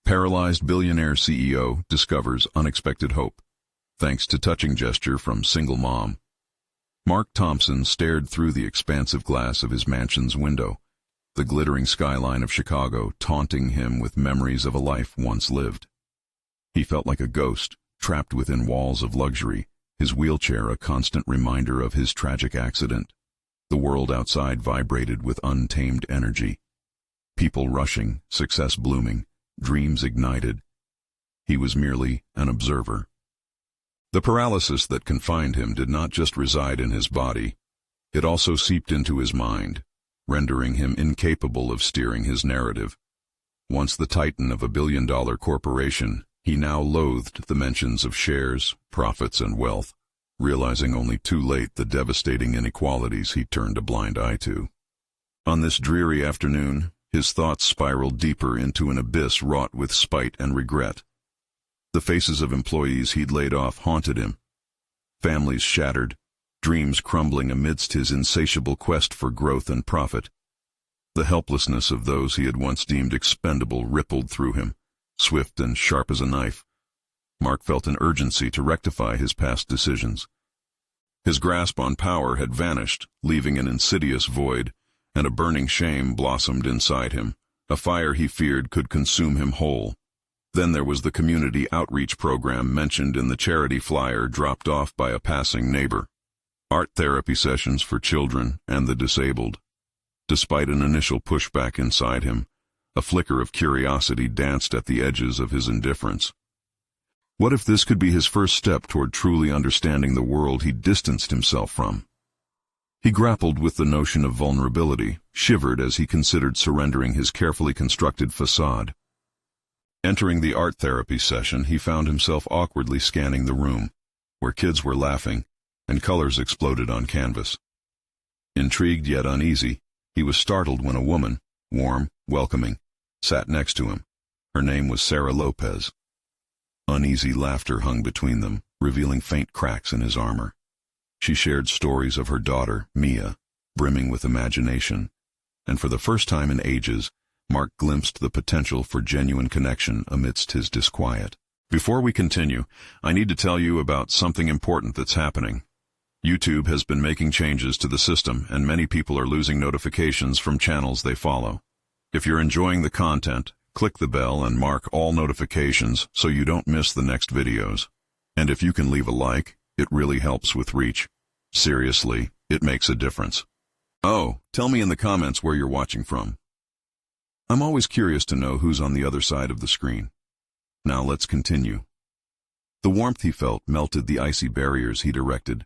Paralyzed Billionaire CEO discovers unexpected hope, thanks to touching gesture from single mom. Mark Thompson stared through the expansive glass of his mansion's window, the glittering skyline of Chicago taunting him with memories of a life once lived. He felt like a ghost, trapped within walls of luxury, his wheelchair a constant reminder of his tragic accident. The world outside vibrated with untamed energy. People rushing, success blooming, dreams ignited. He was merely an observer. The paralysis that confined him did not just reside in his body. It also seeped into his mind, rendering him incapable of steering his narrative. Once the titan of a billion-dollar corporation, he now loathed the mentions of shares, profits, and wealth, realizing only too late the devastating inequalities he turned a blind eye to. On this dreary afternoon, his thoughts spiraled deeper into an abyss wrought with spite and regret. The faces of employees he'd laid off haunted him. Families shattered, dreams crumbling amidst his insatiable quest for growth and profit. The helplessness of those he had once deemed expendable rippled through him, swift and sharp as a knife. Mark felt an urgency to rectify his past decisions. His grasp on power had vanished, leaving an insidious void, and a burning shame blossomed inside him, a fire he feared could consume him whole. Then there was the community outreach program mentioned in the charity flyer dropped off by a passing neighbor. Art therapy sessions for children and the disabled. Despite an initial pushback inside him, a flicker of curiosity danced at the edges of his indifference. What if this could be his first step toward truly understanding the world he distanced himself from? He grappled with the notion of vulnerability, shivered as he considered surrendering his carefully constructed facade. Entering the art therapy session, he found himself awkwardly scanning the room, where kids were laughing and colors exploded on canvas. Intrigued yet uneasy, he was startled when a woman, warm, welcoming, sat next to him. Her name was Sarah Lopez. Uneasy laughter hung between them, revealing faint cracks in his armor. She shared stories of her daughter, Mia, brimming with imagination, and for the first time in ages, Mark glimpsed the potential for genuine connection amidst his disquiet. Before we continue, I need to tell you about something important that's happening. YouTube has been making changes to the system, and many people are losing notifications from channels they follow. If you're enjoying the content, click the bell and mark all notifications so you don't miss the next videos. And if you can leave a like, it really helps with reach. Seriously, it makes a difference. Oh, tell me in the comments where you're watching from. I'm always curious to know who's on the other side of the screen. Now let's continue. The warmth he felt melted the icy barriers he'd erected,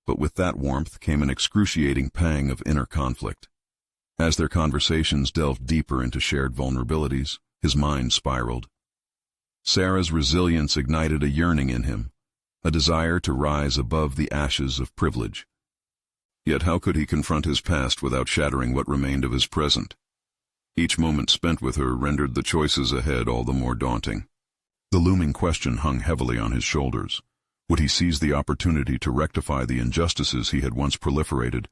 but with that warmth came an excruciating pang of inner conflict. As their conversations delved deeper into shared vulnerabilities, his mind spiraled. Sarah's resilience ignited a yearning in him, a desire to rise above the ashes of privilege. Yet how could he confront his past without shattering what remained of his present? Each moment spent with her rendered the choices ahead all the more daunting. The looming question hung heavily on his shoulders. Would he seize the opportunity to rectify the injustices he had once proliferated,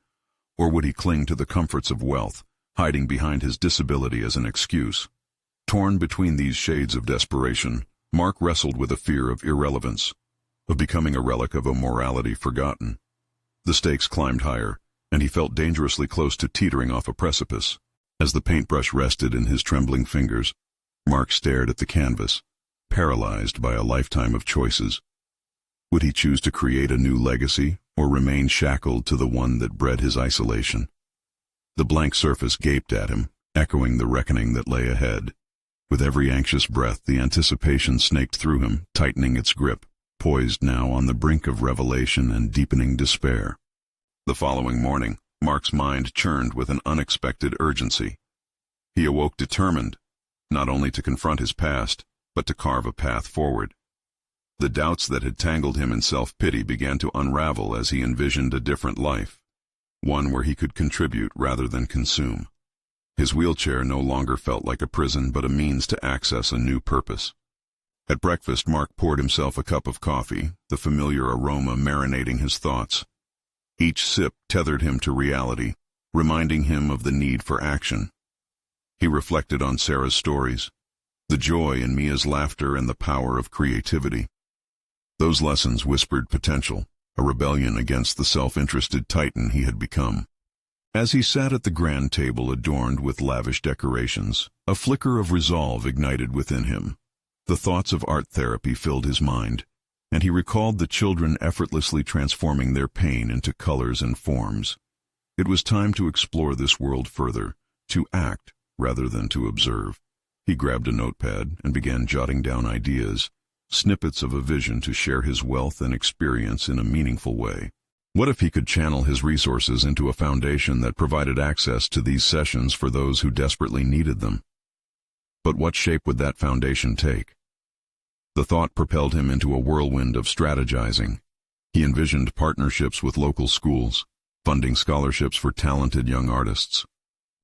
or would he cling to the comforts of wealth, hiding behind his disability as an excuse? Torn between these shades of desperation, Mark wrestled with a fear of irrelevance, of becoming a relic of a morality forgotten. The stakes climbed higher, and he felt dangerously close to teetering off a precipice. As the paintbrush rested in his trembling fingers, Mark stared at the canvas, paralyzed by a lifetime of choices. Would he choose to create a new legacy, or remain shackled to the one that bred his isolation? The blank surface gaped at him, echoing the reckoning that lay ahead. With every anxious breath, the anticipation snaked through him, tightening its grip, poised now on the brink of revelation and deepening despair. The following morning, Mark's mind churned with an unexpected urgency. He awoke determined, not only to confront his past, but to carve a path forward. The doubts that had tangled him in self-pity began to unravel as he envisioned a different life, one where he could contribute rather than consume. His wheelchair no longer felt like a prison but a means to access a new purpose. At breakfast, Mark poured himself a cup of coffee, the familiar aroma marinating his thoughts. Each sip tethered him to reality, reminding him of the need for action. He reflected on Sarah's stories, the joy in Mia's laughter and the power of creativity. Those lessons whispered potential, a rebellion against the self-interested titan he had become. As he sat at the grand table adorned with lavish decorations, a flicker of resolve ignited within him. The thoughts of art therapy filled his mind, and he recalled the children effortlessly transforming their pain into colors and forms. It was time to explore this world further, to act rather than to observe. He grabbed a notepad and began jotting down ideas, snippets of a vision to share his wealth and experience in a meaningful way. What if he could channel his resources into a foundation that provided access to these sessions for those who desperately needed them? But what shape would that foundation take? The thought propelled him into a whirlwind of strategizing. He envisioned partnerships with local schools, funding scholarships for talented young artists.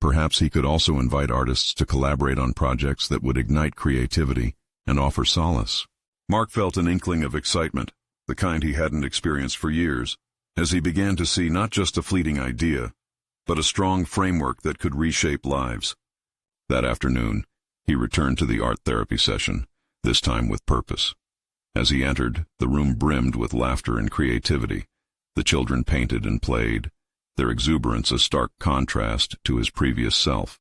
Perhaps he could also invite artists to collaborate on projects that would ignite creativity and offer solace. Mark felt an inkling of excitement, the kind he hadn't experienced for years, as he began to see not just a fleeting idea, but a strong framework that could reshape lives. That afternoon, he returned to the art therapy session, this time with purpose. As he entered, the room brimmed with laughter and creativity. The children painted and played, their exuberance a stark contrast to his previous self.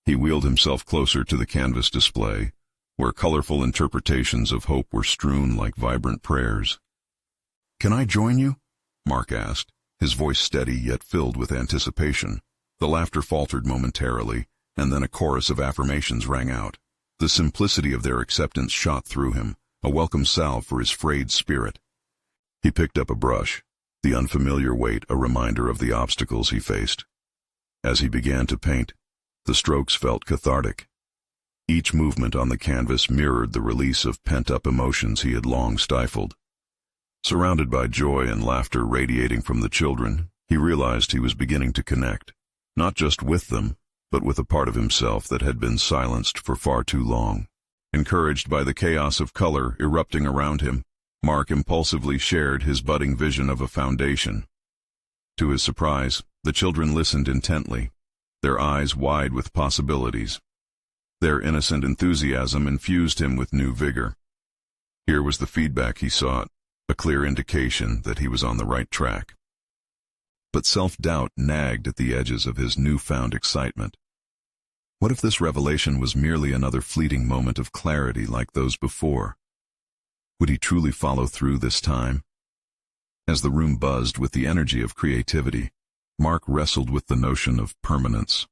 He wheeled himself closer to the canvas display, where colorful interpretations of hope were strewn like vibrant prayers. "Can I join you?" Mark asked, his voice steady yet filled with anticipation. The laughter faltered momentarily, and then a chorus of affirmations rang out. The simplicity of their acceptance shot through him, a welcome salve for his frayed spirit. He picked up a brush, the unfamiliar weight a reminder of the obstacles he faced. As he began to paint, the strokes felt cathartic. Each movement on the canvas mirrored the release of pent-up emotions he had long stifled. Surrounded by joy and laughter radiating from the children, he realized he was beginning to connect, not just with them, but with a part of himself that had been silenced for far too long. Encouraged by the chaos of color erupting around him, Mark impulsively shared his budding vision of a foundation. To his surprise, the children listened intently, their eyes wide with possibilities. Their innocent enthusiasm infused him with new vigor. Here was the feedback he sought, a clear indication that he was on the right track. But self-doubt nagged at the edges of his newfound excitement. What if this revelation was merely another fleeting moment of clarity like those before? Would he truly follow through this time? As the room buzzed with the energy of creativity, Mark wrestled with the notion of permanence.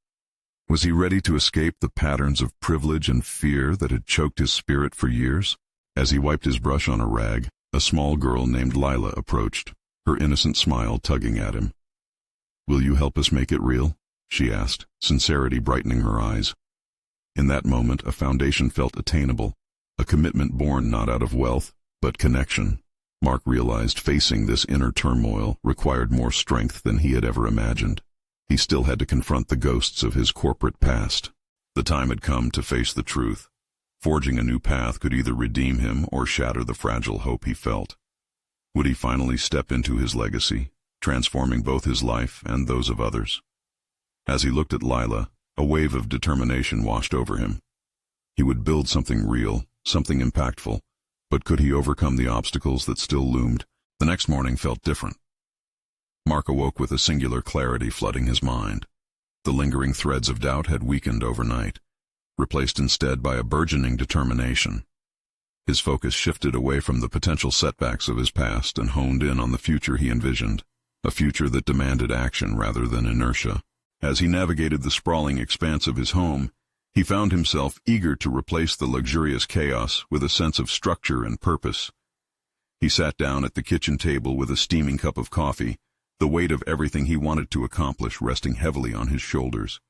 Was he ready to escape the patterns of privilege and fear that had choked his spirit for years? As he wiped his brush on a rag, a small girl named Lila approached, her innocent smile tugging at him. "Will you help us make it real?" she asked, sincerity brightening her eyes. In that moment, a foundation felt attainable, a commitment born not out of wealth, but connection. Mark realized facing this inner turmoil required more strength than he had ever imagined. He still had to confront the ghosts of his corporate past. The time had come to face the truth. Forging a new path could either redeem him or shatter the fragile hope he felt. Would he finally step into his legacy, transforming both his life and those of others? As he looked at Lila, a wave of determination washed over him. He would build something real, something impactful, but could he overcome the obstacles that still loomed? The next morning felt different. Mark awoke with a singular clarity flooding his mind. The lingering threads of doubt had weakened overnight, replaced instead by a burgeoning determination. His focus shifted away from the potential setbacks of his past and honed in on the future he envisioned, a future that demanded action rather than inertia. As he navigated the sprawling expanse of his home, he found himself eager to replace the luxurious chaos with a sense of structure and purpose. He sat down at the kitchen table with a steaming cup of coffee, the weight of everything he wanted to accomplish resting heavily on his shoulders.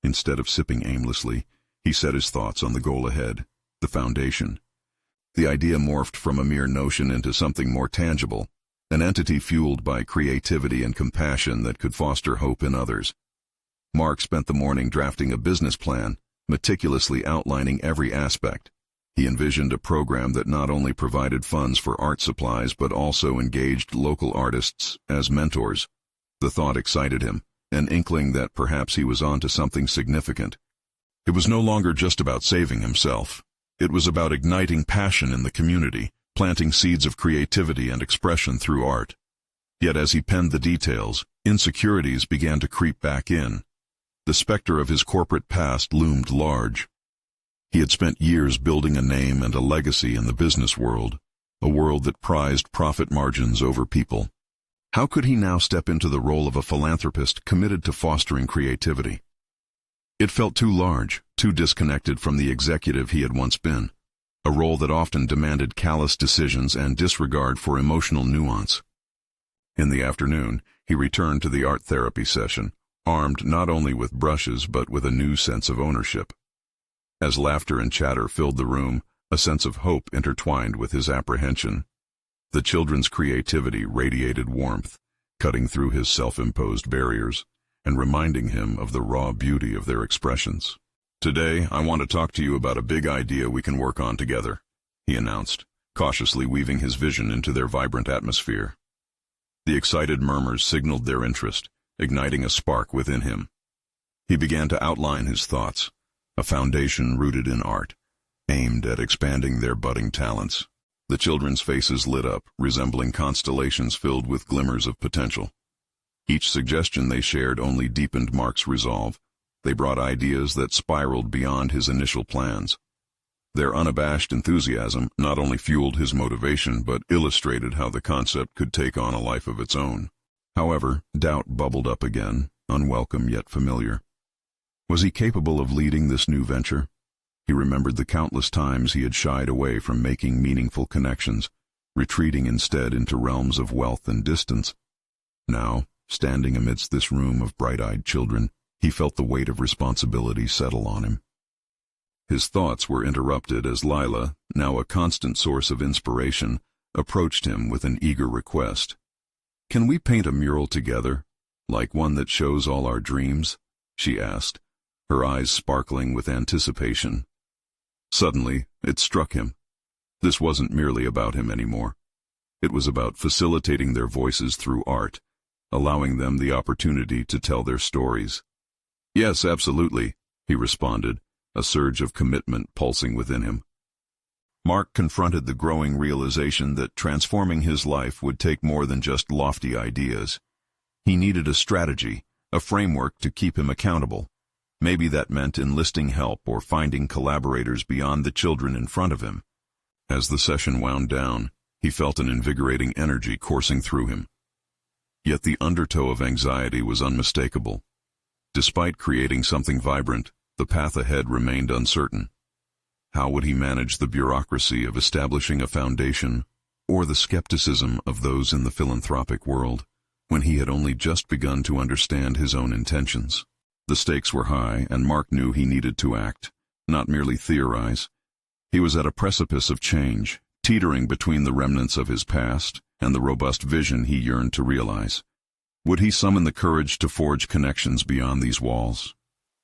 Instead of sipping aimlessly, he set his thoughts on the goal ahead, the foundation. The idea morphed from a mere notion into something more tangible, an entity fueled by creativity and compassion that could foster hope in others. Mark spent the morning drafting a business plan, meticulously outlining every aspect. He envisioned a program that not only provided funds for art supplies but also engaged local artists as mentors. The thought excited him, an inkling that perhaps he was onto something significant. It was no longer just about saving himself. It was about igniting passion in the community, planting seeds of creativity and expression through art. Yet as he penned the details, insecurities began to creep back in. The specter of his corporate past loomed large. He had spent years building a name and a legacy in the business world, a world that prized profit margins over people. How could he now step into the role of a philanthropist committed to fostering creativity? It felt too large, too disconnected from the executive he had once been, a role that often demanded callous decisions and disregard for emotional nuance. In the afternoon, he returned to the art therapy session, armed not only with brushes but with a new sense of ownership. As laughter and chatter filled the room, a sense of hope intertwined with his apprehension. The children's creativity radiated warmth, cutting through his self-imposed barriers and reminding him of the raw beauty of their expressions. "Today, I want to talk to you about a big idea we can work on together," he announced, cautiously weaving his vision into their vibrant atmosphere. The excited murmurs signaled their interest, igniting a spark within him. He began to outline his thoughts, a foundation rooted in art, aimed at expanding their budding talents. The children's faces lit up, resembling constellations filled with glimmers of potential. Each suggestion they shared only deepened Mark's resolve. They brought ideas that spiraled beyond his initial plans. Their unabashed enthusiasm not only fueled his motivation but illustrated how the concept could take on a life of its own. However, doubt bubbled up again, unwelcome yet familiar. Was he capable of leading this new venture? He remembered the countless times he had shied away from making meaningful connections, retreating instead into realms of wealth and distance. Now, standing amidst this room of bright-eyed children, he felt the weight of responsibility settle on him. His thoughts were interrupted as Lila, now a constant source of inspiration, approached him with an eager request. "Can we paint a mural together, like one that shows all our dreams?" she asked, her eyes sparkling with anticipation. Suddenly, it struck him. This wasn't merely about him anymore. It was about facilitating their voices through art, allowing them the opportunity to tell their stories. "Yes, absolutely," he responded, a surge of commitment pulsing within him. Mark confronted the growing realization that transforming his life would take more than just lofty ideas. He needed a strategy, a framework to keep him accountable. Maybe that meant enlisting help or finding collaborators beyond the children in front of him. As the session wound down, he felt an invigorating energy coursing through him. Yet the undertow of anxiety was unmistakable. Despite creating something vibrant, the path ahead remained uncertain. How would he manage the bureaucracy of establishing a foundation, or the skepticism of those in the philanthropic world, when he had only just begun to understand his own intentions? The stakes were high, and Mark knew he needed to act, not merely theorize. He was at a precipice of change, teetering between the remnants of his past and the robust vision he yearned to realize. Would he summon the courage to forge connections beyond these walls,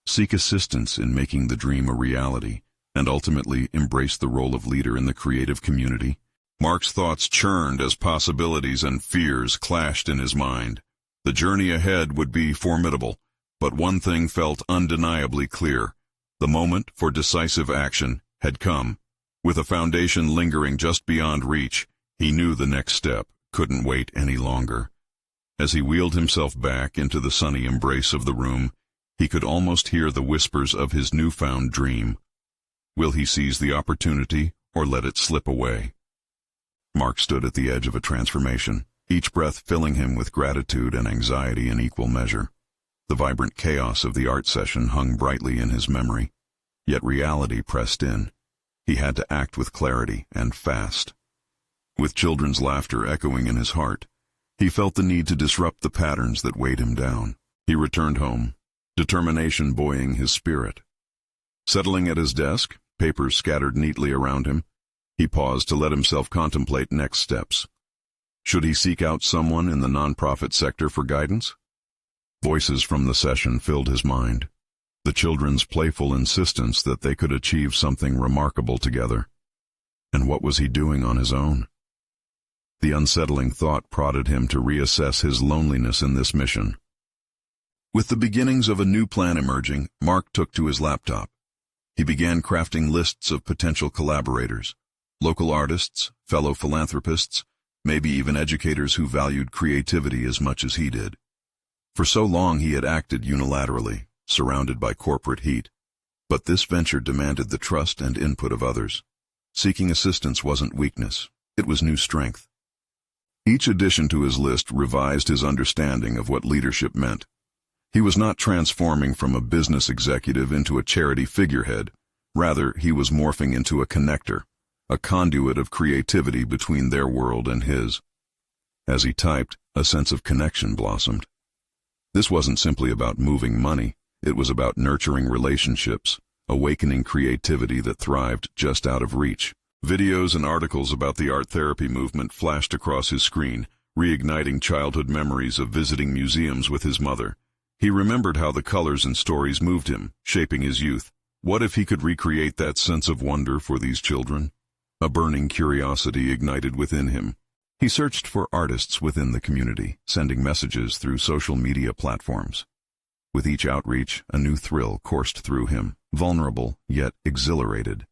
seek assistance in making the dream a reality, and ultimately embrace the role of leader in the creative community? Mark's thoughts churned as possibilities and fears clashed in his mind. The journey ahead would be formidable, but one thing felt undeniably clear. The moment for decisive action had come. With a foundation lingering just beyond reach, he knew the next step couldn't wait any longer. As he wheeled himself back into the sunny embrace of the room, he could almost hear the whispers of his newfound dream. Will he seize the opportunity or let it slip away? Mark stood at the edge of a transformation, each breath filling him with gratitude and anxiety in equal measure. The vibrant chaos of the art session hung brightly in his memory, yet reality pressed in. He had to act with clarity and fast. With children's laughter echoing in his heart, he felt the need to disrupt the patterns that weighed him down. He returned home, determination buoying his spirit. Settling at his desk, papers scattered neatly around him, he paused to let himself contemplate next steps. Should he seek out someone in the nonprofit sector for guidance? Voices from the session filled his mind, the children's playful insistence that they could achieve something remarkable together. And what was he doing on his own? The unsettling thought prodded him to reassess his loneliness in this mission. With the beginnings of a new plan emerging, Mark took to his laptop. He began crafting lists of potential collaborators, local artists, fellow philanthropists, maybe even educators who valued creativity as much as he did. For so long he had acted unilaterally, surrounded by corporate heat. But this venture demanded the trust and input of others. Seeking assistance wasn't weakness, it was new strength. Each addition to his list revised his understanding of what leadership meant. He was not transforming from a business executive into a charity figurehead. Rather, he was morphing into a connector, a conduit of creativity between their world and his. As he typed, a sense of connection blossomed. This wasn't simply about moving money, it was about nurturing relationships, awakening creativity that thrived just out of reach. Videos and articles about the art therapy movement flashed across his screen, reigniting childhood memories of visiting museums with his mother. He remembered how the colors and stories moved him, shaping his youth. What if he could recreate that sense of wonder for these children? A burning curiosity ignited within him. He searched for artists within the community, sending messages through social media platforms. With each outreach, a new thrill coursed through him, vulnerable yet exhilarated.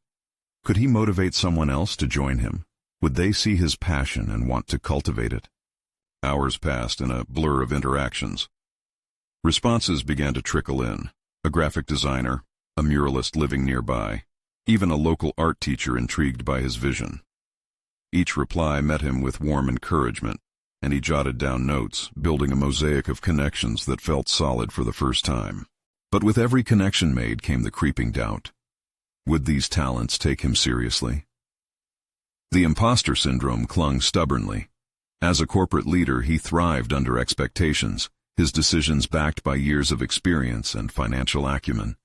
Could he motivate someone else to join him? Would they see his passion and want to cultivate it? Hours passed in a blur of interactions. Responses began to trickle in. A graphic designer, a muralist living nearby, even a local art teacher intrigued by his vision. Each reply met him with warm encouragement, and he jotted down notes, building a mosaic of connections that felt solid for the first time. But with every connection made came the creeping doubt. Would these talents take him seriously? The imposter syndrome clung stubbornly. As a corporate leader, he thrived under expectations, his decisions backed by years of experience and financial acumen.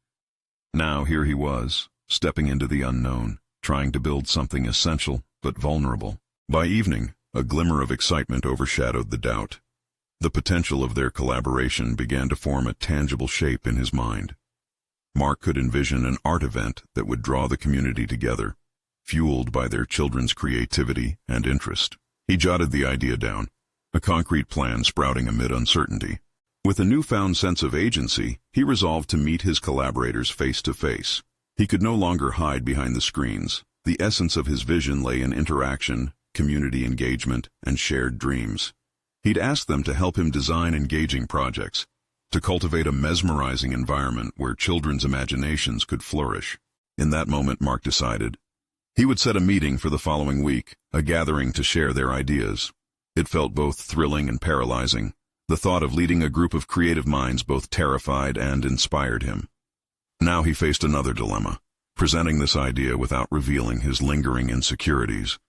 Now here he was, stepping into the unknown, trying to build something essential but vulnerable. By evening, a glimmer of excitement overshadowed the doubt. The potential of their collaboration began to form a tangible shape in his mind. Mark could envision an art event that would draw the community together, fueled by their children's creativity and interest. He jotted the idea down, a concrete plan sprouting amid uncertainty. With a newfound sense of agency, he resolved to meet his collaborators face to face. He could no longer hide behind the screens. The essence of his vision lay in interaction, community engagement, and shared dreams. He'd ask them to help him design engaging projects, to cultivate a mesmerizing environment where children's imaginations could flourish. In that moment, Mark decided. He would set a meeting for the following week, a gathering to share their ideas. It felt both thrilling and paralyzing. The thought of leading a group of creative minds both terrified and inspired him. Now he faced another dilemma, presenting this idea without revealing his lingering insecurities.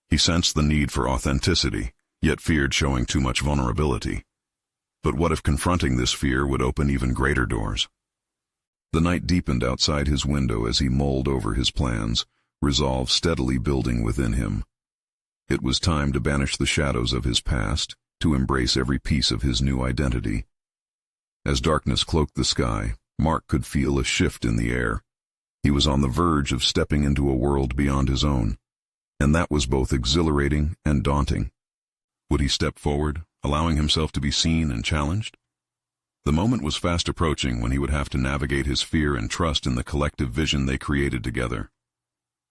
He sensed the need for authenticity, yet feared showing too much vulnerability. But what if confronting this fear would open even greater doors? The night deepened outside his window as he mulled over his plans, resolve steadily building within him. It was time to banish the shadows of his past, to embrace every piece of his new identity. As darkness cloaked the sky, Mark could feel a shift in the air. He was on the verge of stepping into a world beyond his own, and that was both exhilarating and daunting. Would he step forward, allowing himself to be seen and challenged? The moment was fast approaching when he would have to navigate his fear and trust in the collective vision they created together.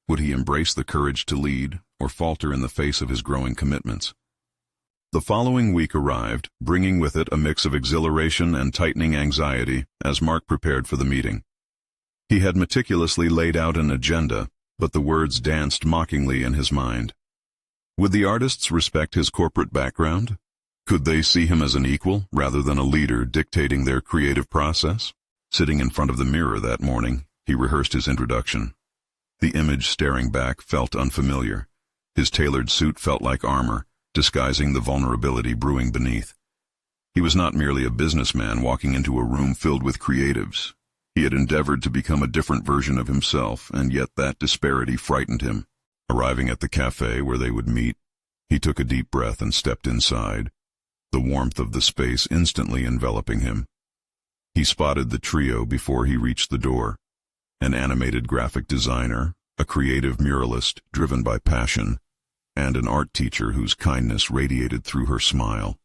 Would he embrace the courage to lead, or falter in the face of his growing commitments? The following week arrived, bringing with it a mix of exhilaration and tightening anxiety as Mark prepared for the meeting. He had meticulously laid out an agenda, but the words danced mockingly in his mind. Would the artists respect his corporate background? Could they see him as an equal rather than a leader dictating their creative process? Sitting in front of the mirror that morning, he rehearsed his introduction. The image staring back felt unfamiliar. His tailored suit felt like armor, disguising the vulnerability brewing beneath. He was not merely a businessman walking into a room filled with creatives. He had endeavored to become a different version of himself, and yet that disparity frightened him. Arriving at the cafe where they would meet, he took a deep breath and stepped inside, the warmth of the space instantly enveloping him. He spotted the trio before he reached the door. An animated graphic designer, a creative muralist driven by passion, and an art teacher whose kindness radiated through her smile.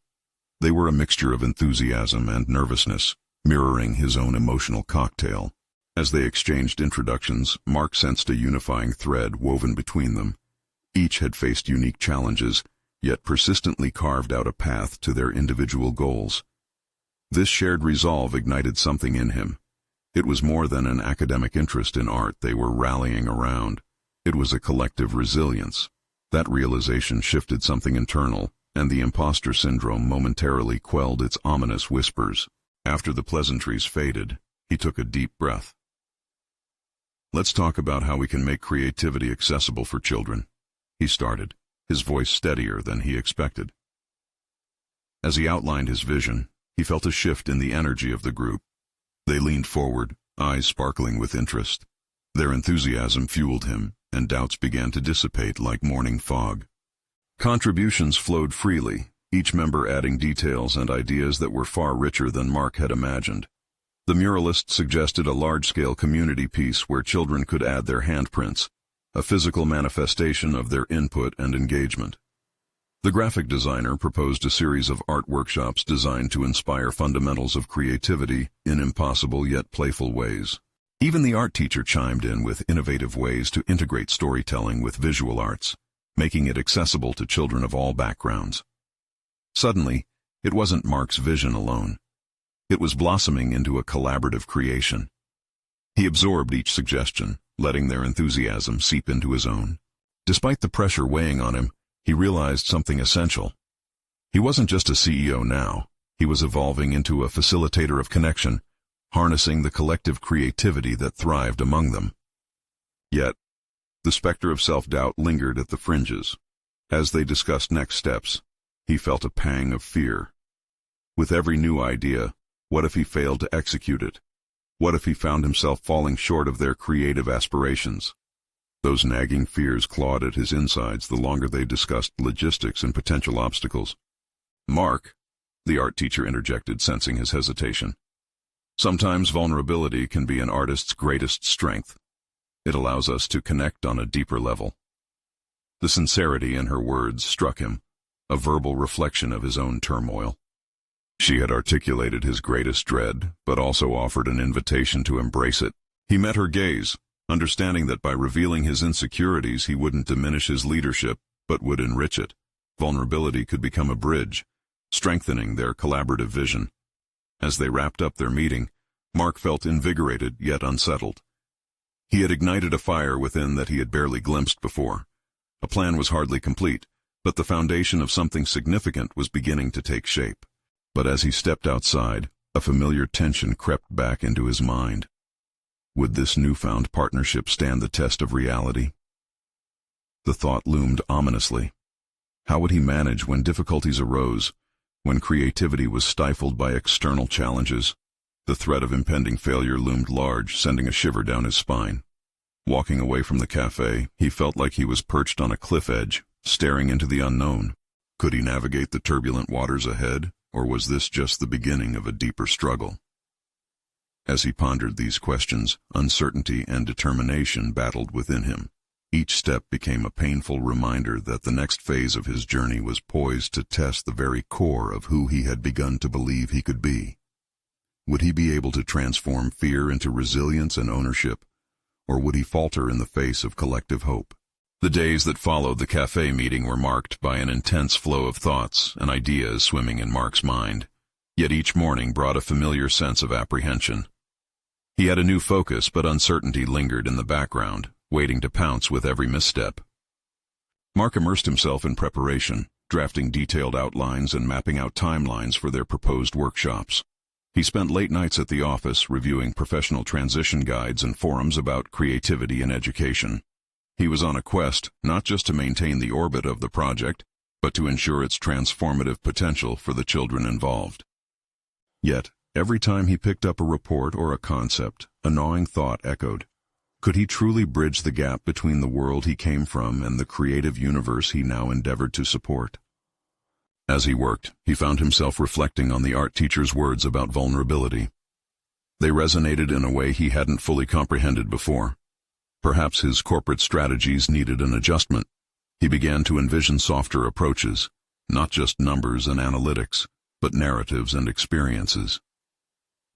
They were a mixture of enthusiasm and nervousness, mirroring his own emotional cocktail. As they exchanged introductions, Mark sensed a unifying thread woven between them. Each had faced unique challenges, yet persistently carved out a path to their individual goals. This shared resolve ignited something in him. It was more than an academic interest in art they were rallying around. It was a collective resilience. That realization shifted something internal, and the imposter syndrome momentarily quelled its ominous whispers. After the pleasantries faded, he took a deep breath. "Let's talk about how we can make creativity accessible for children," he started, his voice steadier than he expected. As he outlined his vision, he felt a shift in the energy of the group. They leaned forward, eyes sparkling with interest. Their enthusiasm fueled him, and doubts began to dissipate like morning fog. Contributions flowed freely, each member adding details and ideas that were far richer than Mark had imagined. The muralist suggested a large-scale community piece where children could add their handprints, a physical manifestation of their input and engagement. The graphic designer proposed a series of art workshops designed to inspire fundamentals of creativity in impossible yet playful ways. Even the art teacher chimed in with innovative ways to integrate storytelling with visual arts, making it accessible to children of all backgrounds. Suddenly, it wasn't Mark's vision alone. It was blossoming into a collaborative creation. He absorbed each suggestion, letting their enthusiasm seep into his own. Despite the pressure weighing on him, he realized something essential. He wasn't just a CEO now. He was evolving into a facilitator of connection, harnessing the collective creativity that thrived among them. Yet, the specter of self-doubt lingered at the fringes. As they discussed next steps, he felt a pang of fear. With every new idea, what if he failed to execute it? What if he found himself falling short of their creative aspirations? Those nagging fears clawed at his insides the longer they discussed logistics and potential obstacles. "Mark," the art teacher interjected, sensing his hesitation. "Sometimes vulnerability can be an artist's greatest strength. It allows us to connect on a deeper level." The sincerity in her words struck him, a verbal reflection of his own turmoil. She had articulated his greatest dread, but also offered an invitation to embrace it. He met her gaze, understanding that by revealing his insecurities he wouldn't diminish his leadership, but would enrich it. Vulnerability could become a bridge, strengthening their collaborative vision. As they wrapped up their meeting, Mark felt invigorated yet unsettled. He had ignited a fire within that he had barely glimpsed before. A plan was hardly complete, but the foundation of something significant was beginning to take shape. But as he stepped outside, a familiar tension crept back into his mind. Would this newfound partnership stand the test of reality? The thought loomed ominously. How would he manage when difficulties arose, when creativity was stifled by external challenges? The threat of impending failure loomed large, sending a shiver down his spine. Walking away from the cafe, he felt like he was perched on a cliff edge, staring into the unknown. Could he navigate the turbulent waters ahead, or was this just the beginning of a deeper struggle? As he pondered these questions, uncertainty and determination battled within him. Each step became a painful reminder that the next phase of his journey was poised to test the very core of who he had begun to believe he could be. Would he be able to transform fear into resilience and ownership, or would he falter in the face of collective hope? The days that followed the cafe meeting were marked by an intense flow of thoughts and ideas swimming in Mark's mind, yet each morning brought a familiar sense of apprehension. He had a new focus, but uncertainty lingered in the background, waiting to pounce with every misstep. Mark immersed himself in preparation, drafting detailed outlines and mapping out timelines for their proposed workshops. He spent late nights at the office reviewing professional transition guides and forums about creativity and education. He was on a quest not just to maintain the orbit of the project, but to ensure its transformative potential for the children involved. Yet, every time he picked up a report or a concept, a gnawing thought echoed. Could he truly bridge the gap between the world he came from and the creative universe he now endeavored to support? As he worked, he found himself reflecting on the art teacher's words about vulnerability. They resonated in a way he hadn't fully comprehended before. Perhaps his corporate strategies needed an adjustment. He began to envision softer approaches, not just numbers and analytics, but narratives and experiences.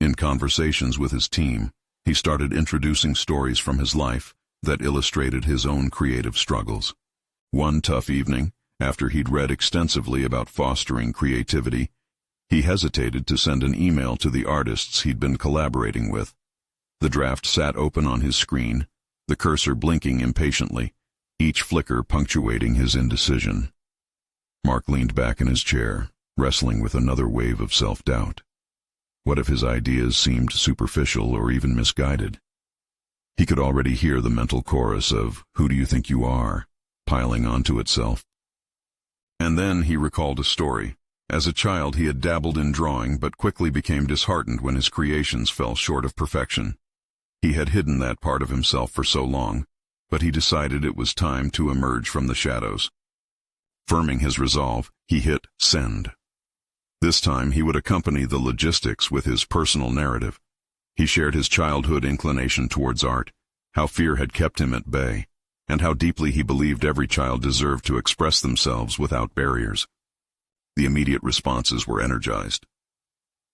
In conversations with his team, He started introducing stories from his life that illustrated his own creative struggles. One tough evening, after he'd read extensively about fostering creativity, he hesitated to send an email to the artists he'd been collaborating with. The draft sat open on his screen, the cursor blinking impatiently, each flicker punctuating his indecision. Mark leaned back in his chair, wrestling with another wave of self-doubt. What if his ideas seemed superficial or even misguided? He could already hear the mental chorus of, "Who do you think you are?" piling onto itself. And then he recalled a story. As a child, he had dabbled in drawing, but quickly became disheartened when his creations fell short of perfection. He had hidden that part of himself for so long, but he decided it was time to emerge from the shadows. Firming his resolve, he hit send. This time, he would accompany the logistics with his personal narrative. He shared his childhood inclination towards art, how fear had kept him at bay, and how deeply he believed every child deserved to express themselves without barriers. The immediate responses were energized.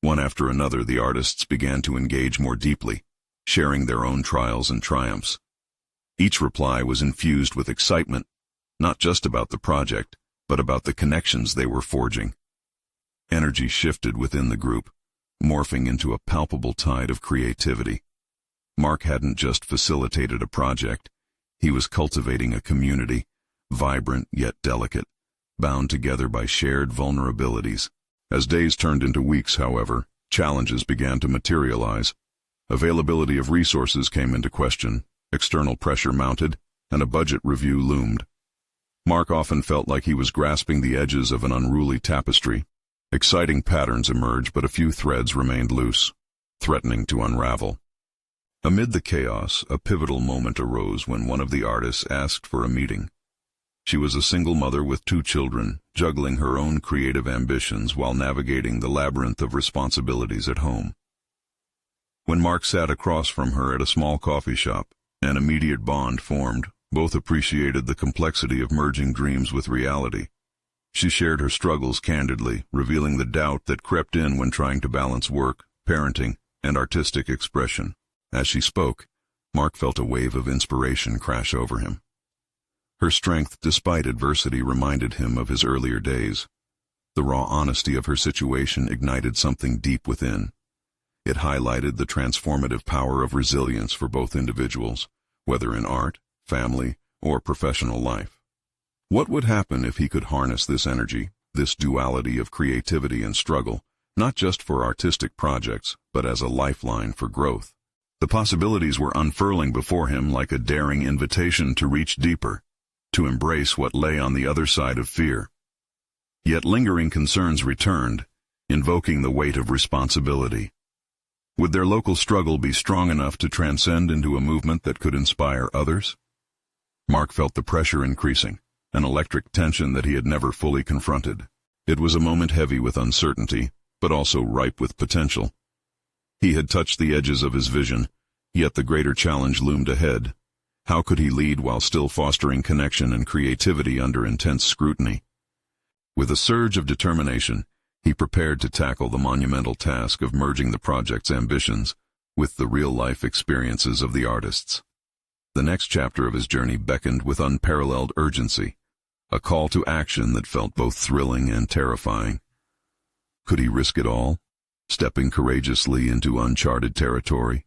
One after another, the artists began to engage more deeply, sharing their own trials and triumphs. Each reply was infused with excitement, not just about the project, but about the connections they were forging. Energy shifted within the group, morphing into a palpable tide of creativity. Mark hadn't just facilitated a project, he was cultivating a community, vibrant yet delicate, bound together by shared vulnerabilities. As days turned into weeks, however, challenges began to materialize. Availability of resources came into question, external pressure mounted, and a budget review loomed. Mark often felt like he was grasping the edges of an unruly tapestry. Exciting patterns emerged, but a few threads remained loose, threatening to unravel. Amid the chaos, a pivotal moment arose when one of the artists asked for a meeting. She was a single mother with 2 children, juggling her own creative ambitions while navigating the labyrinth of responsibilities at home. When Mark sat across from her at a small coffee shop, an immediate bond formed. Both appreciated the complexity of merging dreams with reality. She shared her struggles candidly, revealing the doubt that crept in when trying to balance work, parenting, and artistic expression. As she spoke, Mark felt a wave of inspiration crash over him. Her strength, despite adversity, reminded him of his earlier days. The raw honesty of her situation ignited something deep within. It highlighted the transformative power of resilience for both individuals, whether in art, family, or professional life. What would happen if he could harness this energy, this duality of creativity and struggle, not just for artistic projects, but as a lifeline for growth? The possibilities were unfurling before him like a daring invitation to reach deeper, to embrace what lay on the other side of fear. Yet lingering concerns returned, invoking the weight of responsibility. Would their local struggle be strong enough to transcend into a movement that could inspire others? Mark felt the pressure increasing, an electric tension that he had never fully confronted. It was a moment heavy with uncertainty, but also ripe with potential. He had touched the edges of his vision, yet the greater challenge loomed ahead. How could he lead while still fostering connection and creativity under intense scrutiny? With a surge of determination, he prepared to tackle the monumental task of merging the project's ambitions with the real-life experiences of the artists. The next chapter of his journey beckoned with unparalleled urgency, a call to action that felt both thrilling and terrifying. Could he risk it all, stepping courageously into uncharted territory,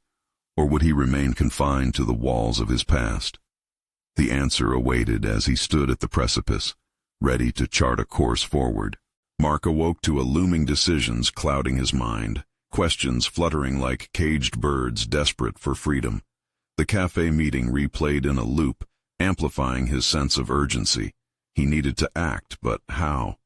or would he remain confined to the walls of his past? The answer awaited as he stood at the precipice, ready to chart a course forward. Mark awoke to a looming decisions clouding his mind, questions fluttering like caged birds desperate for freedom. The cafe meeting replayed in a loop, amplifying his sense of urgency. He needed to act, but how?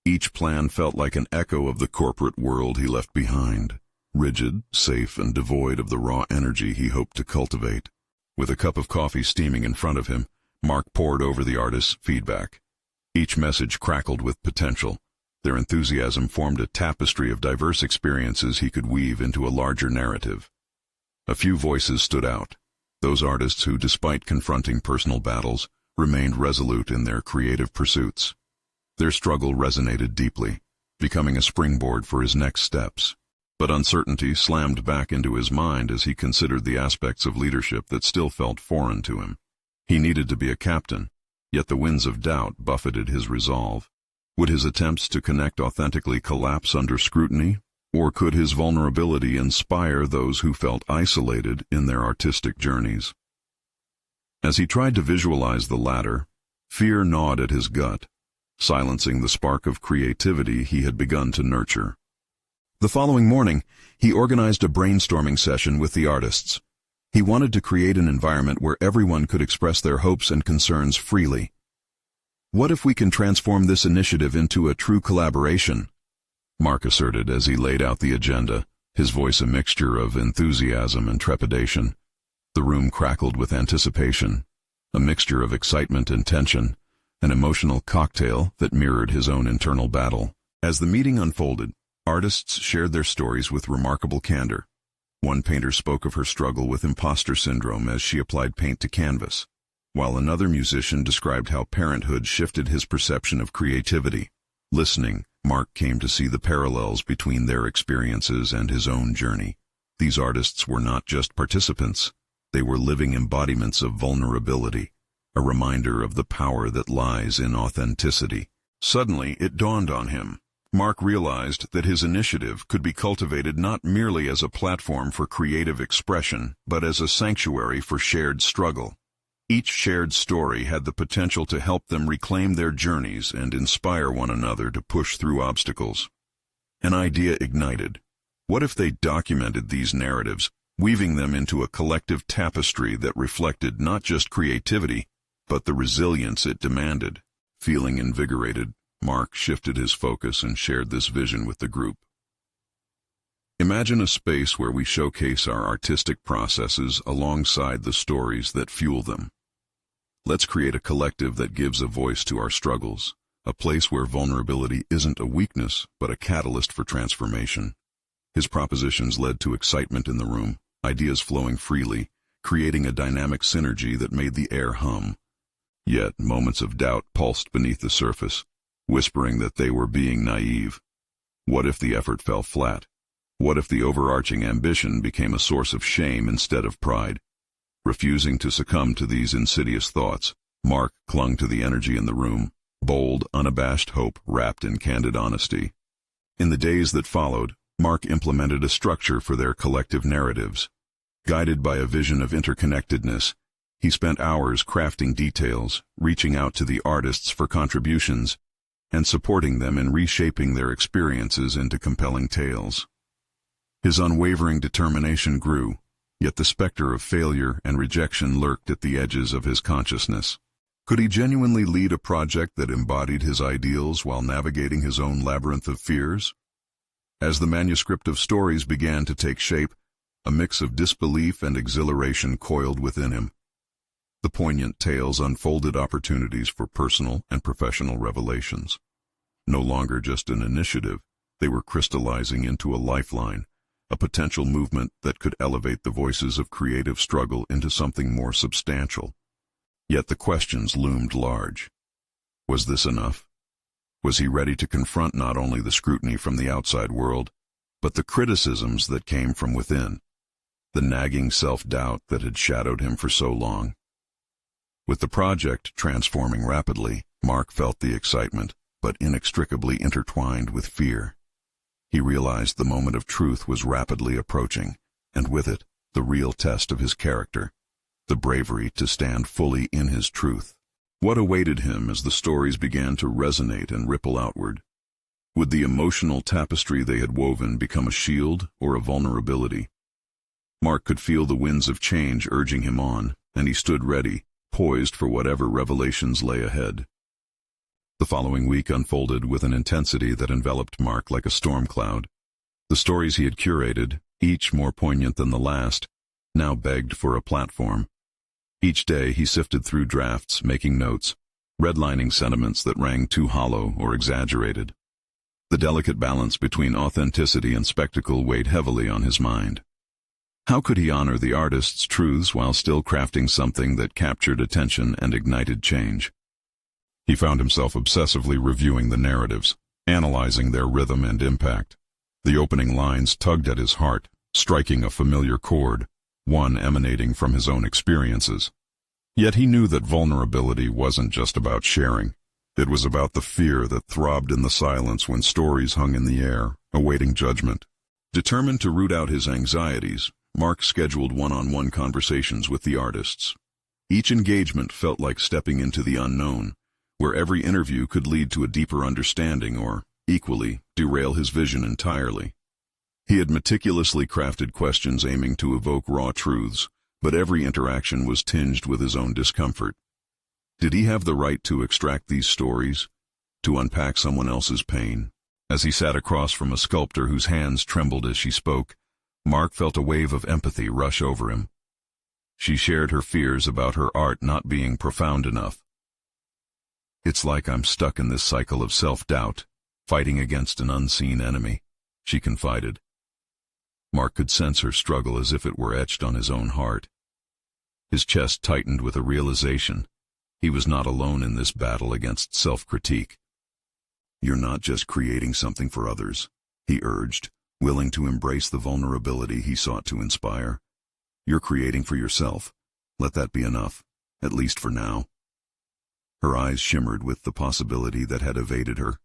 Each plan felt like an echo of the corporate world he left behind, rigid, safe, and devoid of the raw energy he hoped to cultivate. With a cup of coffee steaming in front of him, Mark pored over the artist's feedback. Each message crackled with potential. Their enthusiasm formed a tapestry of diverse experiences he could weave into a larger narrative. A few voices stood out, those artists who, despite confronting personal battles, remained resolute in their creative pursuits. Their struggle resonated deeply, becoming a springboard for his next steps. But uncertainty slammed back into his mind as he considered the aspects of leadership that still felt foreign to him. He needed to be a captain, yet the winds of doubt buffeted his resolve. Would his attempts to connect authentically collapse under scrutiny, or could his vulnerability inspire those who felt isolated in their artistic journeys? As he tried to visualize the latter, fear gnawed at his gut, silencing the spark of creativity he had begun to nurture. The following morning, he organized a brainstorming session with the artists. He wanted to create an environment where everyone could express their hopes and concerns freely. "What if we can transform this initiative into a true collaboration?" Mark asserted as he laid out the agenda, his voice a mixture of enthusiasm and trepidation. The room crackled with anticipation, a mixture of excitement and tension, an emotional cocktail that mirrored his own internal battle. As the meeting unfolded, artists shared their stories with remarkable candor. One painter spoke of her struggle with imposter syndrome as she applied paint to canvas, while another musician described how parenthood shifted his perception of creativity. Listening, Mark came to see the parallels between their experiences and his own journey. These artists were not just participants, they were living embodiments of vulnerability, a reminder of the power that lies in authenticity. Suddenly, it dawned on him. Mark realized that his initiative could be cultivated not merely as a platform for creative expression, but as a sanctuary for shared struggle. Each shared story had the potential to help them reclaim their journeys and inspire one another to push through obstacles. An idea ignited. What if they documented these narratives, weaving them into a collective tapestry that reflected not just creativity, but the resilience it demanded? Feeling invigorated, Mark shifted his focus and shared this vision with the group. Imagine a space where we showcase our artistic processes alongside the stories that fuel them. Let's create a collective that gives a voice to our struggles, a place where vulnerability isn't a weakness, but a catalyst for transformation. His propositions led to excitement in the room, ideas flowing freely, creating a dynamic synergy that made the air hum. Yet moments of doubt pulsed beneath the surface, whispering that they were being naive. What if the effort fell flat? What if the overarching ambition became a source of shame instead of pride? Refusing to succumb to these insidious thoughts, Mark clung to the energy in the room, bold, unabashed hope wrapped in candid honesty. In the days that followed, Mark implemented a structure for their collective narratives. Guided by a vision of interconnectedness, he spent hours crafting details, reaching out to the artists for contributions, and supporting them in reshaping their experiences into compelling tales. His unwavering determination grew, yet the specter of failure and rejection lurked at the edges of his consciousness. Could he genuinely lead a project that embodied his ideals while navigating his own labyrinth of fears? As the manuscript of stories began to take shape, a mix of disbelief and exhilaration coiled within him. The poignant tales unfolded opportunities for personal and professional revelations. No longer just an initiative, they were crystallizing into a lifeline, a potential movement that could elevate the voices of creative struggle into something more substantial. Yet the questions loomed large. Was this enough? Was he ready to confront not only the scrutiny from the outside world, but the criticisms that came from within, the nagging self-doubt that had shadowed him for so long? With the project transforming rapidly, Mark felt the excitement, but inextricably intertwined with fear. He realized the moment of truth was rapidly approaching, and with it, the real test of his character, the bravery to stand fully in his truth. What awaited him as the stories began to resonate and ripple outward? Would the emotional tapestry they had woven become a shield or a vulnerability? Mark could feel the winds of change urging him on, and he stood ready, poised for whatever revelations lay ahead. The following week unfolded with an intensity that enveloped Mark like a storm cloud. The stories he had curated, each more poignant than the last, now begged for a platform. Each day he sifted through drafts, making notes, redlining sentiments that rang too hollow or exaggerated. The delicate balance between authenticity and spectacle weighed heavily on his mind. How could he honor the artist's truths while still crafting something that captured attention and ignited change? He found himself obsessively reviewing the narratives, analyzing their rhythm and impact. The opening lines tugged at his heart, striking a familiar chord, one emanating from his own experiences. Yet he knew that vulnerability wasn't just about sharing. It was about the fear that throbbed in the silence when stories hung in the air, awaiting judgment. Determined to root out his anxieties, Mark scheduled one-on-one conversations with the artists. Each engagement felt like stepping into the unknown, where every interview could lead to a deeper understanding or, equally, derail his vision entirely. He had meticulously crafted questions aiming to evoke raw truths, but every interaction was tinged with his own discomfort. Did he have the right to extract these stories, to unpack someone else's pain? As he sat across from a sculptor whose hands trembled as she spoke, Mark felt a wave of empathy rush over him. She shared her fears about her art not being profound enough. "It's like I'm stuck in this cycle of self-doubt, fighting against an unseen enemy," she confided. Mark could sense her struggle as if it were etched on his own heart. His chest tightened with a realization. He was not alone in this battle against self-critique. "You're not just creating something for others," he urged, willing to embrace the vulnerability he sought to inspire. "You're creating for yourself. Let that be enough, at least for now." Her eyes shimmered with the possibility that had evaded her.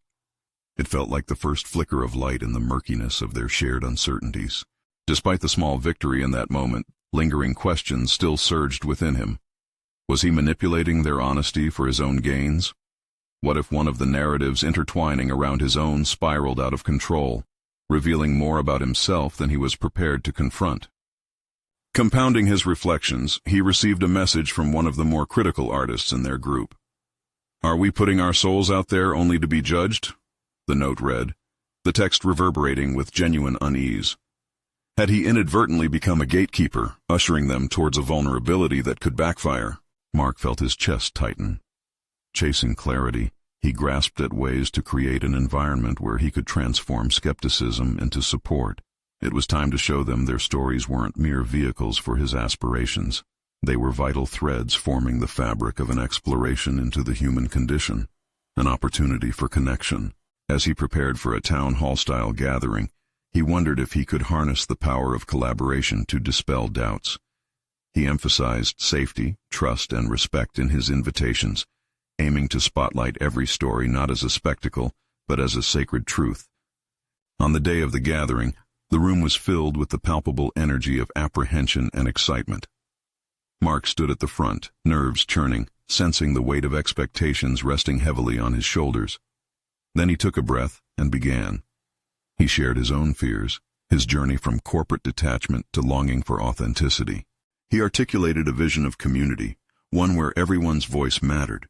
It felt like the first flicker of light in the murkiness of their shared uncertainties. Despite the small victory in that moment, lingering questions still surged within him. Was he manipulating their honesty for his own gains? What if one of the narratives intertwining around his own spiraled out of control, revealing more about himself than he was prepared to confront? Compounding his reflections, he received a message from one of the more critical artists in their group. "Are we putting our souls out there only to be judged?" the note read, the text reverberating with genuine unease. Had he inadvertently become a gatekeeper, ushering them towards a vulnerability that could backfire? Mark felt his chest tighten. Chasing clarity, he grasped at ways to create an environment where he could transform skepticism into support. It was time to show them their stories weren't mere vehicles for his aspirations. They were vital threads forming the fabric of an exploration into the human condition, an opportunity for connection. As he prepared for a town hall-style gathering, he wondered if he could harness the power of collaboration to dispel doubts. He emphasized safety, trust, and respect in his invitations, aiming to spotlight every story not as a spectacle, but as a sacred truth. On the day of the gathering, the room was filled with the palpable energy of apprehension and excitement. Mark stood at the front, nerves churning, sensing the weight of expectations resting heavily on his shoulders. Then he took a breath and began. He shared his own fears, his journey from corporate detachment to longing for authenticity. He articulated a vision of community, one where everyone's voice mattered,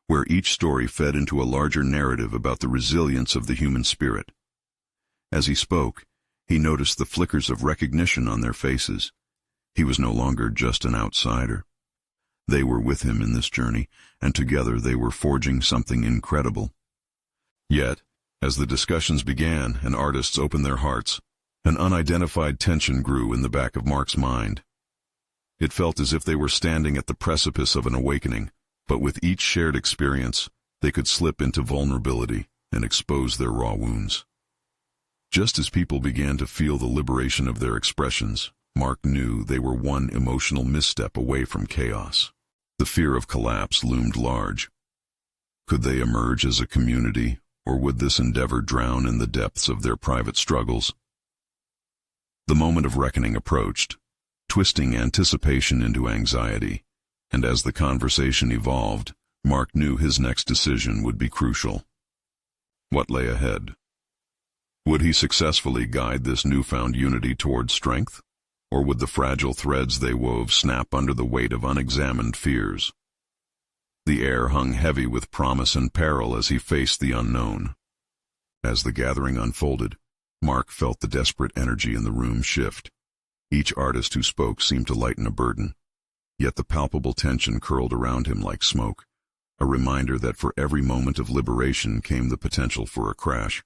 where each story fed into a larger narrative about the resilience of the human spirit. As he spoke, he noticed the flickers of recognition on their faces. He was no longer just an outsider. They were with him in this journey, and together they were forging something incredible. Yet, as the discussions began and artists opened their hearts, an unidentified tension grew in the back of Mark's mind. It felt as if they were standing at the precipice of an awakening, but with each shared experience, they could slip into vulnerability and expose their raw wounds. Just as people began to feel the liberation of their expressions, Mark knew they were one emotional misstep away from chaos. The fear of collapse loomed large. Could they emerge as a community, or would this endeavor drown in the depths of their private struggles? The moment of reckoning approached, twisting anticipation into anxiety, and as the conversation evolved, Mark knew his next decision would be crucial. What lay ahead? Would he successfully guide this newfound unity toward strength, or would the fragile threads they wove snap under the weight of unexamined fears? The air hung heavy with promise and peril as he faced the unknown. As the gathering unfolded, Mark felt the desperate energy in the room shift. Each artist who spoke seemed to lighten a burden, yet the palpable tension curled around him like smoke, a reminder that for every moment of liberation came the potential for a crash.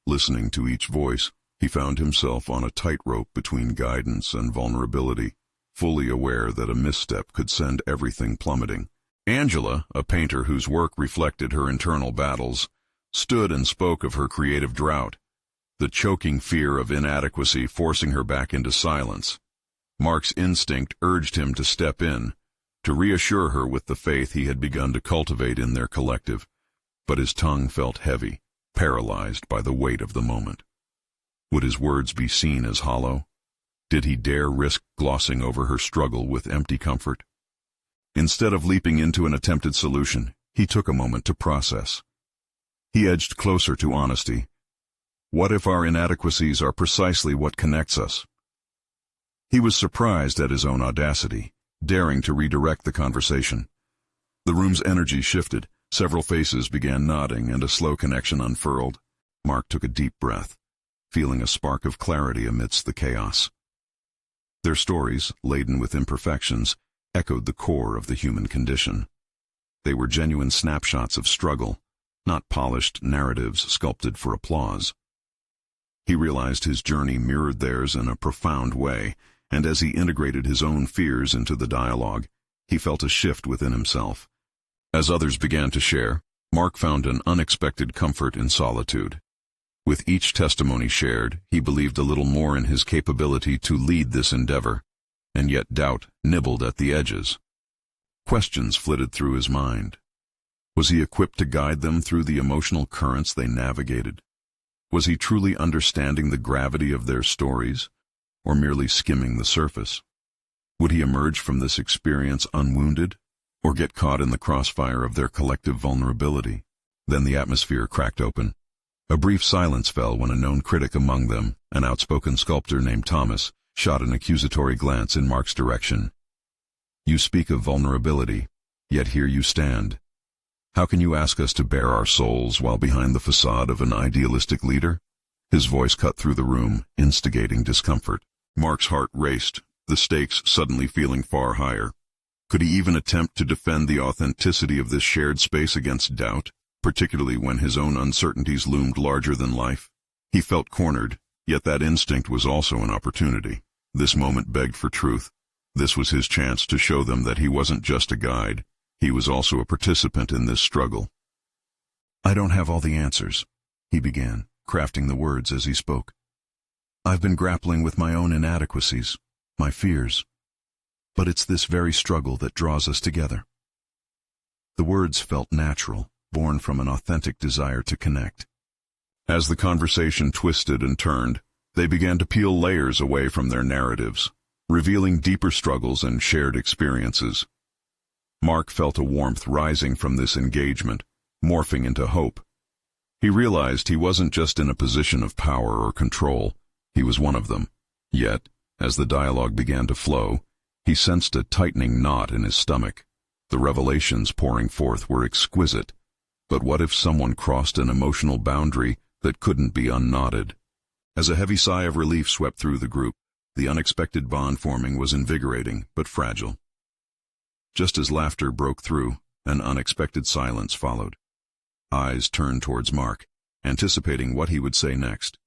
Listening to each voice, he found himself on a tightrope between guidance and vulnerability, fully aware that a misstep could send everything plummeting. Angela, a painter whose work reflected her internal battles, stood and spoke of her creative drought. the choking fear of inadequacy forcing her back into silence. Mark's instinct urged him to step in, to reassure her with the faith he had begun to cultivate in their collective, but his tongue felt heavy, paralyzed by the weight of the moment. Would his words be seen as hollow? Did he dare risk glossing over her struggle with empty comfort? Instead of leaping into an attempted solution, he took a moment to process. He edged closer to honesty. What if our inadequacies are precisely what connects us? He was surprised at his own audacity, daring to redirect the conversation. The room's energy shifted, several faces began nodding, and a slow connection unfurled. Mark took a deep breath, feeling a spark of clarity amidst the chaos. Their stories, laden with imperfections, echoed the core of the human condition. They were genuine snapshots of struggle, not polished narratives sculpted for applause. He realized his journey mirrored theirs in a profound way, and as he integrated his own fears into the dialogue, he felt a shift within himself. As others began to share, Mark found an unexpected comfort in solitude. With each testimony shared, he believed a little more in his capability to lead this endeavor, and yet doubt nibbled at the edges. Questions flitted through his mind. Was he equipped to guide them through the emotional currents they navigated? Was he truly understanding the gravity of their stories, or merely skimming the surface? Would he emerge from this experience unwounded, or get caught in the crossfire of their collective vulnerability? Then the atmosphere cracked open. A brief silence fell when a known critic among them, an outspoken sculptor named Thomas, shot an accusatory glance in Mark's direction. You speak of vulnerability, yet here you stand. How can you ask us to bare our souls while behind the facade of an idealistic leader? His voice cut through the room, instigating discomfort. Mark's heart raced, the stakes suddenly feeling far higher. Could he even attempt to defend the authenticity of this shared space against doubt, particularly when his own uncertainties loomed larger than life? He felt cornered, yet that instinct was also an opportunity. This moment begged for truth. This was his chance to show them that he wasn't just a guide. He was also a participant in this struggle. I don't have all the answers, he began, crafting the words as he spoke. I've been grappling with my own inadequacies, my fears. But it's this very struggle that draws us together. The words felt natural, born from an authentic desire to connect. As the conversation twisted and turned, they began to peel layers away from their narratives, revealing deeper struggles and shared experiences. Mark felt a warmth rising from this engagement, morphing into hope. He realized he wasn't just in a position of power or control, he was one of them. Yet, as the dialogue began to flow, he sensed a tightening knot in his stomach. The revelations pouring forth were exquisite, but what if someone crossed an emotional boundary that couldn't be unknotted? As a heavy sigh of relief swept through the group, the unexpected bond forming was invigorating but fragile. Just as laughter broke through, an unexpected silence followed. Eyes turned towards Mark, anticipating what he would say next.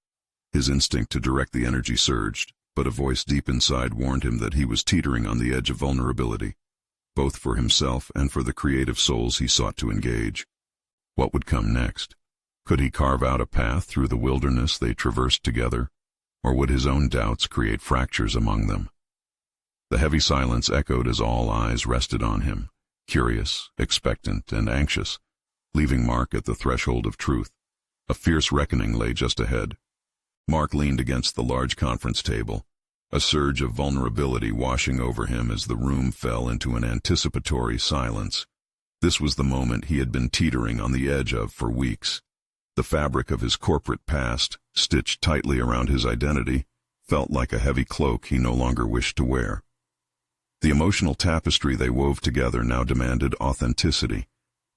His instinct to direct the energy surged, but a voice deep inside warned him that he was teetering on the edge of vulnerability, both for himself and for the creative souls he sought to engage. What would come next? Could he carve out a path through the wilderness they traversed together, or would his own doubts create fractures among them? The heavy silence echoed as all eyes rested on him, curious, expectant, and anxious, leaving Mark at the threshold of truth. A fierce reckoning lay just ahead. Mark leaned against the large conference table, a surge of vulnerability washing over him as the room fell into an anticipatory silence. This was the moment he had been teetering on the edge of for weeks. The fabric of his corporate past, stitched tightly around his identity, felt like a heavy cloak he no longer wished to wear. The emotional tapestry they wove together now demanded authenticity.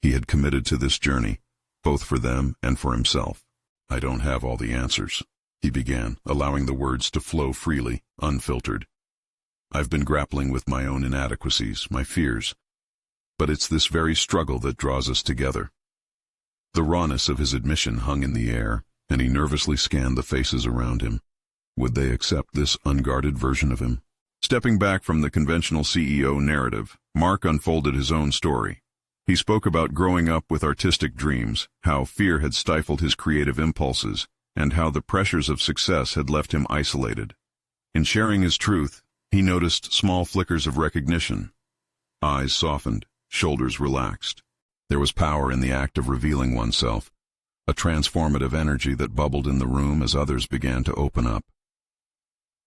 He had committed to this journey, both for them and for himself. I don't have all the answers, he began, allowing the words to flow freely, unfiltered. I've been grappling with my own inadequacies, my fears. But it's this very struggle that draws us together. The rawness of his admission hung in the air, and he nervously scanned the faces around him. Would they accept this unguarded version of him? Stepping back from the conventional CEO narrative, Mark unfolded his own story. He spoke about growing up with artistic dreams, how fear had stifled his creative impulses, and how the pressures of success had left him isolated. In sharing his truth, he noticed small flickers of recognition. Eyes softened, shoulders relaxed. There was power in the act of revealing oneself, a transformative energy that bubbled in the room as others began to open up.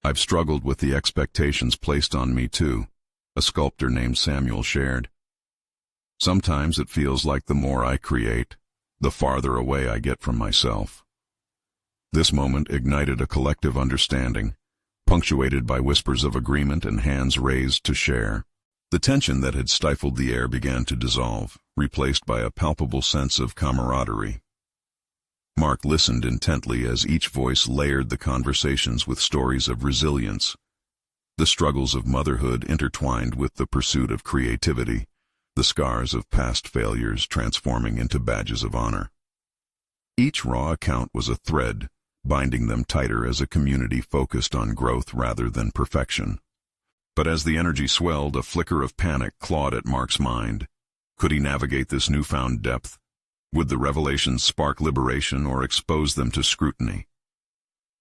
"I've struggled with the expectations placed on me too," a sculptor named Samuel shared. "Sometimes it feels like the more I create, the farther away I get from myself." This moment ignited a collective understanding, punctuated by whispers of agreement and hands raised to share. The tension that had stifled the air began to dissolve, replaced by a palpable sense of camaraderie. Mark listened intently as each voice layered the conversations with stories of resilience, the struggles of motherhood intertwined with the pursuit of creativity, the scars of past failures transforming into badges of honor. Each raw account was a thread, binding them tighter as a community focused on growth rather than perfection. But as the energy swelled, a flicker of panic clawed at Mark's mind. Could he navigate this newfound depth? Would the revelations spark liberation or expose them to scrutiny?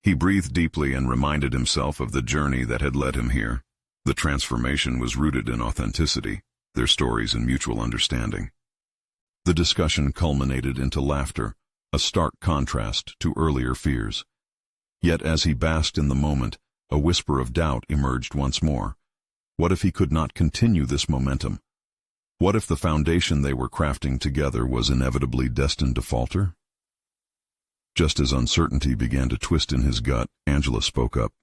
He breathed deeply and reminded himself of the journey that had led him here. The transformation was rooted in authenticity, their stories in mutual understanding. The discussion culminated into laughter, a stark contrast to earlier fears. Yet as he basked in the moment, a whisper of doubt emerged once more. What if he could not continue this momentum? What if the foundation they were crafting together was inevitably destined to falter? Just as uncertainty began to twist in his gut, Angela spoke up.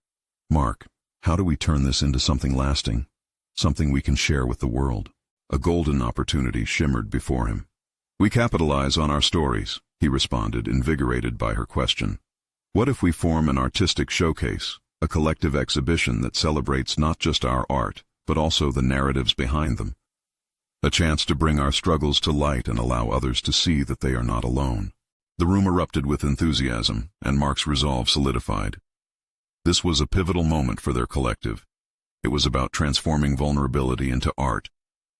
"Mark, how do we turn this into something lasting? Something we can share with the world?" A golden opportunity shimmered before him. "We capitalize on our stories," he responded, invigorated by her question. "What if we form an artistic showcase, a collective exhibition that celebrates not just our art, but also the narratives behind them? A chance to bring our struggles to light and allow others to see that they are not alone." The room erupted with enthusiasm, and Mark's resolve solidified. This was a pivotal moment for their collective. It was about transforming vulnerability into art,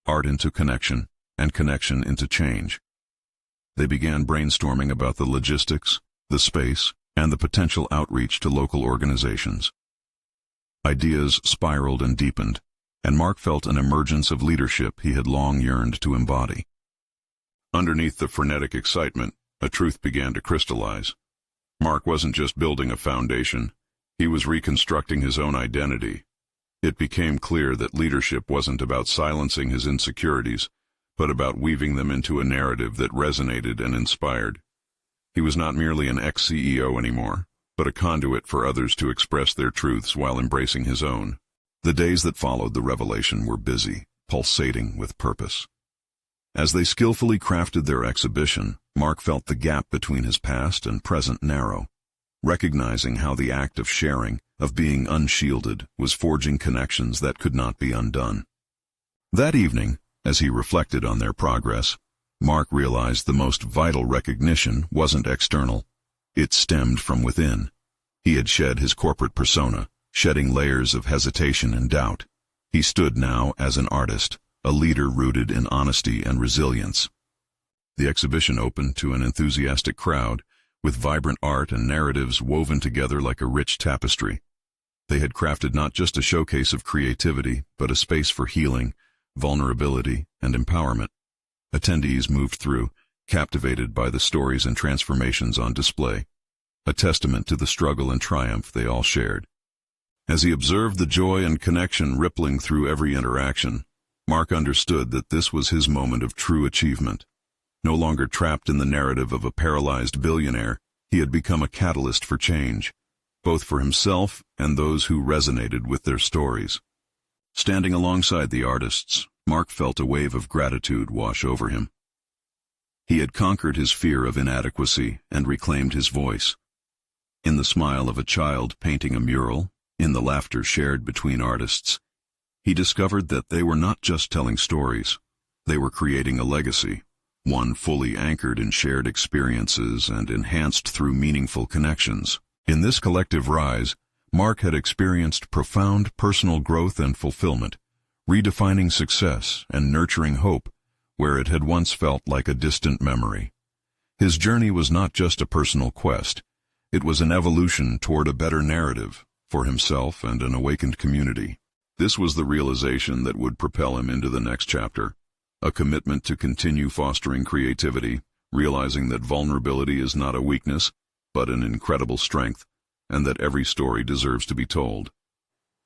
art into connection, and connection into change. They began brainstorming about the logistics, the space, and the potential outreach to local organizations. Ideas spiraled and deepened, and Mark felt an emergence of leadership he had long yearned to embody. Underneath the frenetic excitement, a truth began to crystallize. Mark wasn't just building a foundation, he was reconstructing his own identity. It became clear that leadership wasn't about silencing his insecurities, but about weaving them into a narrative that resonated and inspired. He was not merely an ex-CEO anymore, but a conduit for others to express their truths while embracing his own. The days that followed the revelation were busy, pulsating with purpose. As they skillfully crafted their exhibition, Mark felt the gap between his past and present narrow, recognizing how the act of sharing, of being unshielded, was forging connections that could not be undone. That evening, as he reflected on their progress, Mark realized the most vital recognition wasn't external. It stemmed from within. He had shed his corporate persona, shedding layers of hesitation and doubt. He stood now as an artist, a leader rooted in honesty and resilience. The exhibition opened to an enthusiastic crowd, with vibrant art and narratives woven together like a rich tapestry. They had crafted not just a showcase of creativity, but a space for healing, vulnerability, and empowerment. Attendees moved through, captivated by the stories and transformations on display, a testament to the struggle and triumph they all shared. As he observed the joy and connection rippling through every interaction, Mark understood that this was his moment of true achievement. No longer trapped in the narrative of a paralyzed billionaire, he had become a catalyst for change, both for himself and those who resonated with their stories. Standing alongside the artists, Mark felt a wave of gratitude wash over him. He had conquered his fear of inadequacy and reclaimed his voice. In the smile of a child painting a mural, in the laughter shared between artists, he discovered that they were not just telling stories, they were creating a legacy, one fully anchored in shared experiences and enhanced through meaningful connections. In this collective rise, Mark had experienced profound personal growth and fulfillment, redefining success and nurturing hope where it had once felt like a distant memory. His journey was not just a personal quest, It was an evolution toward a better narrative for himself and an awakened community. This was the realization that would propel him into the next chapter, a commitment to continue fostering creativity, realizing that vulnerability is not a weakness, but an incredible strength, and that every story deserves to be told.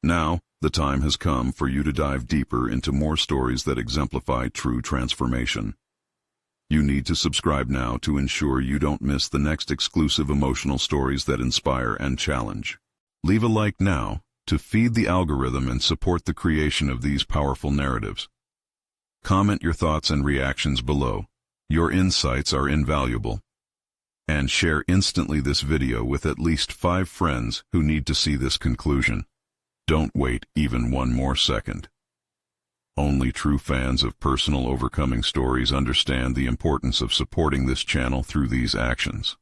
Now, the time has come for you to dive deeper into more stories that exemplify true transformation. You need to subscribe now to ensure you don't miss the next exclusive emotional stories that inspire and challenge. Leave a like now to feed the algorithm and support the creation of these powerful narratives. Comment your thoughts and reactions below. Your insights are invaluable. And share instantly this video with at least 5 friends who need to see this conclusion. Don't wait even one more second. Only true fans of personal overcoming stories understand the importance of supporting this channel through these actions.